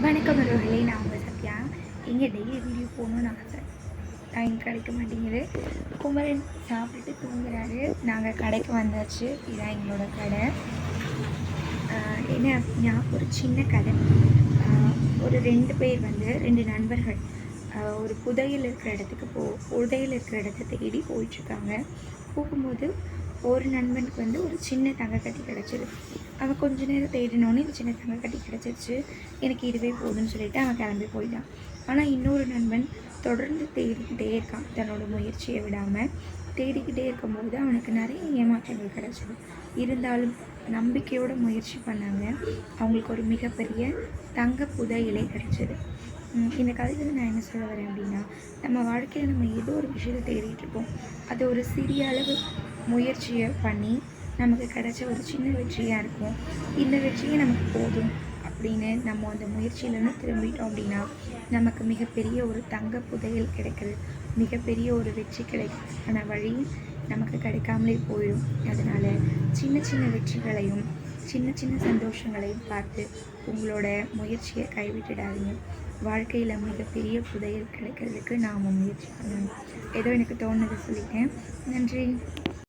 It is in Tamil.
வணக்கம் உறவுகளே, நான் உங்கள் சத்யா. இங்கே டெய்லி வீடியோ போகணுன்னு ஆசை, டைம் கிடைக்க மாட்டேங்குது. குமரன் சாப்பிட்டுட்டு தூங்குறாரு. நாங்கள் கடைக்கு வந்தாச்சு. இதுதான் எங்களோட கடை. என்ன அப்படின்னா, ஒரு சின்ன கடை. ஒரு 2 பேர் ரெண்டு நண்பர்கள் ஒரு புதையல் இருக்கிற இடத்துக்கு புதையல் இருக்கிற இடத்த தேடி போயிட்டுருக்காங்க. போகும்போது ஒரு நண்பனுக்கு ஒரு சின்ன தங்கக்கட்டி கிடச்சிது. அவன் கொஞ்ச நேரம் தேடினோன்னே இந்த சின்ன தங்கக்கட்டி கிடச்சிருச்சு. எனக்கு இதுவே போதும்னு சொல்லிட்டு அவன் கிளம்பி போயிட்டான். ஆனால் இன்னொரு நண்பன் தொடர்ந்து தேடிக்கிட்டே இருக்கான். தன்னோட முயற்சியை விடாமல் தேடிக்கிட்டே இருக்கும்போது அவனுக்கு நிறைய ஏமாற்றங்கள் கிடச்சிது. இருந்தாலும் நம்பிக்கையோடு முயற்சி பண்ணாங்க. அவங்களுக்கு ஒரு மிகப்பெரிய தங்க புதையலே கிடச்சிது. இந்த கதையில் நான் என்ன சொல்ல வரேன் அப்படின்னா, நம்ம வாழ்க்கையில் நம்ம ஏதோ ஒரு விஷயத்தை தேடிட்டுருப்போம். அது ஒரு சிறிய அளவு முயற்சியை பண்ணி நமக்கு கிடைச்ச ஒரு சின்ன வெற்றியாக இருக்கும். இந்த வெற்றியே நமக்கு போதும் அப்படின்னு நம்ம அந்த முயற்சியிலேருந்து திரும்பிட்டோம் அப்படின்னா, நமக்கு மிகப்பெரிய ஒரு தங்க புதையல் கிடைக்குது, மிகப்பெரிய ஒரு வெற்றி கிடைக்கிறதுக்கான வழி நமக்கு கிடைக்காமலே போயிடும். அதனால் சின்ன சின்ன வெற்றிகளையும் சின்ன சின்ன சந்தோஷங்களையும் பார்த்து உங்களோட முயற்சியை கைவிட்டுடாதீங்க. வாழ்க்கையில் மிகப்பெரிய புதையல் கிடைக்கிறதுக்கு நாம் முயற்சி பண்ணணும். ஏதோ எனக்கு தோணுது சொல்லிட்டேன். நன்றி.